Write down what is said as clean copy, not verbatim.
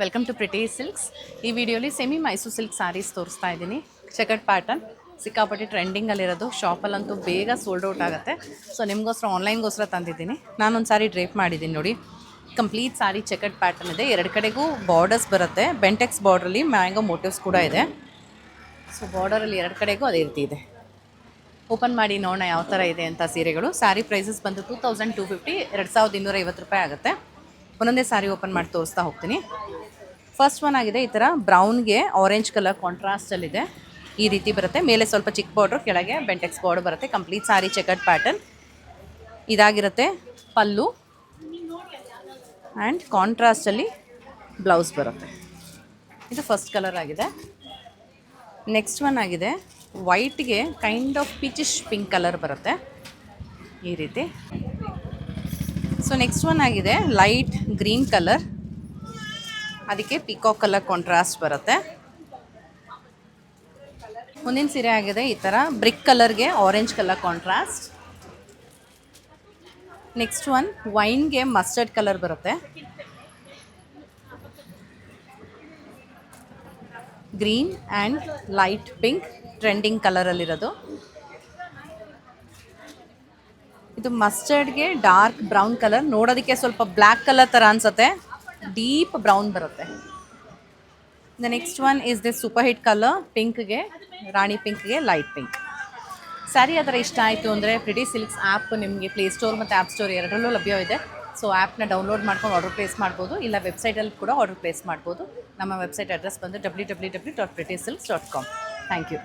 Welcome to pretty silks. ಈ ವಿಡಿಯೋಲಿ semi Mysuru silk saris ತೋರಿಸ್ತಾ ಇದ್ದೀನಿ. ಚೆಕರ್ಡ್ ಪ್ಯಾಟರ್ನ್ ಸಿಕ್ಕಾಪಟ್ಟೆ ಟ್ರೆಂಡಿಂಗಲ್ಲಿರೋದು. ಶಾಪಲ್ಲಂತೂ ಬೇಗ ಸೋಲ್ಡ್ ಔಟ್ ಆಗುತ್ತೆ. ಸೊ ನಿಮಗೋಸ್ಕರ ಆನ್ಲೈನ್ಗೋಸ್ಕರ ತಂದಿದ್ದೀನಿ. ನಾನೊಂದು ಸಾರಿ ಡ್ರೇಪ್ ಮಾಡಿದ್ದೀನಿ ನೋಡಿ. ಕಂಪ್ಲೀಟ್ ಸಾರಿ ಚೆಕರ್ಡ್ ಪ್ಯಾಟರ್ನ್ ಇದೆ. ಎರಡು ಕಡೆಗೂ ಬಾರ್ಡರ್ಸ್ ಬರುತ್ತೆ. ಬೆಂಟೆಕ್ಸ್ ಬಾರ್ಡ್ರಲ್ಲಿ ಮ್ಯಾಂಗೋ ಮೋಟಿವ್ಸ್ ಕೂಡ ಇದೆ. ಸೊ ಬಾರ್ಡರಲ್ಲಿ ಎರಡು ಕಡೆಗೂ ಅದೇ ರೀತಿ ಇದೆ. ಓಪನ್ ಮಾಡಿ ನೋಡೋಣ ಯಾವ ಥರ ಇದೆ ಅಂತ ಸೀರೆಗಳು. ಸ್ಯಾರಿ ಪ್ರೈಸಸ್ ಬಂದು 2250, 2250 ರೂಪಾಯಿ ಆಗುತ್ತೆ. ಒಂದೊಂದೇ ಸ್ಯಾರಿ ಓಪನ್ ಮಾಡಿ ತೋರಿಸ್ತಾ ಹೋಗ್ತೀನಿ. ಫಸ್ಟ್ ಒನ್ ಆಗಿದೆ ಈ ಥರ ಬ್ರೌನ್ಗೆ ಆರೆಂಜ್ ಕಲರ್ ಕಾಂಟ್ರಾಸ್ಟಲ್ಲಿದೆ. ಈ ರೀತಿ ಬರುತ್ತೆ. ಮೇಲೆ ಸ್ವಲ್ಪ ಚಿಕ್ಕ ಬಾರ್ಡ್ರು, ಕೆಳಗೆ ಬೆಂಟೆಕ್ಸ್ ಬಾರ್ಡರ್ ಬರುತ್ತೆ. ಕಂಪ್ಲೀಟ್ ಸಾರಿ ಚೆಕರ್ಡ್ ಪ್ಯಾಟರ್ನ್ ಇದಾಗಿರುತ್ತೆ. ಪಲ್ಲು ಆ್ಯಂಡ್ ಕಾಂಟ್ರಾಸ್ಟಲ್ಲಿ ಬ್ಲೌಸ್ ಬರುತ್ತೆ. ಇದು ಫಸ್ಟ್ ಕಲರ್ ಆಗಿದೆ. ನೆಕ್ಸ್ಟ್ ಒನ್ ಆಗಿದೆ ವೈಟ್ಗೆ kind of peachish pink colour ಬರುತ್ತೆ ಈ ರೀತಿ. ಸೊ ನೆಕ್ಸ್ಟ್ ಒನ್ ಆಗಿದೆ ಲೈಟ್ ಗ್ರೀನ್ ಕಲರ್, ಅದಕ್ಕೆ ಪಿಕಾಕ್ ಕಲರ್ ಕಾಂಟ್ರಾಸ್ಟ್ ಬರುತ್ತೆ. ಮುಂದಿನ ಸೀರೆ ಆಗಿದೆ ಈ ಥರ ಬ್ರಿಕ್ ಕಲರ್ಗೆ orange colour contrast. Next one ವೈನ್ಗೆ ಮಸ್ಟರ್ಡ್ ಕಲರ್ ಬರುತ್ತೆ. Green and light pink trending ಕಲರಲ್ಲಿರೋದು. ಇದು ಮಸ್ಟರ್ಡ್ಗೆ ಡಾರ್ಕ್ ಬ್ರೌನ್ ಕಲರ್, ನೋಡೋದಕ್ಕೆ ಸ್ವಲ್ಪ ಬ್ಲ್ಯಾಕ್ ಕಲರ್ ಥರ ಅನಿಸುತ್ತೆ. ಡೀಪ್ ಬ್ರೌನ್ ಬರುತ್ತೆ. The next one is this super hit colour ಪಿಂಕ್ಗೆ, ರಾಣಿ ಪಿಂಕ್ಗೆ ಲೈಟ್ ಪಿಂಕ್. ಸ್ಯಾರಿ ಆ ಥರ ಇಷ್ಟ ಆಯಿತು ಅಂದರೆ ಪ್ರಿಟಿ ಸಿಲ್ಕ್ಸ್ ಆ್ಯಪ್ ನಿಮಗೆ ಪ್ಲೇಸ್ಟೋರ್ ಮತ್ತು ಆ್ಯಪ್ ಸ್ಟೋರ್ ಎರಡರಲ್ಲೂ ಲಭ್ಯವಿದೆ. ಸೊ ಆ್ಯಪ್ನ ಡೌನ್ಲೋಡ್ ಮಾಡ್ಕೊಂಡು ಆರ್ಡರ್ ಪ್ಲೇಸ್ ಮಾಡ್ಬೋದು, ಇಲ್ಲ ವೆಬ್ಸೈಟಲ್ಲಿ ಕೂಡ ಆರ್ಡರ್ ಪ್ಲೇಸ್ ಮಾಡ್ಬೋದು. ನಮ್ಮ ವೆಬ್ಸೈಟ್ ಅಡ್ರೆಸ್ ಬಂದು www.prettysilks.com. Thank you.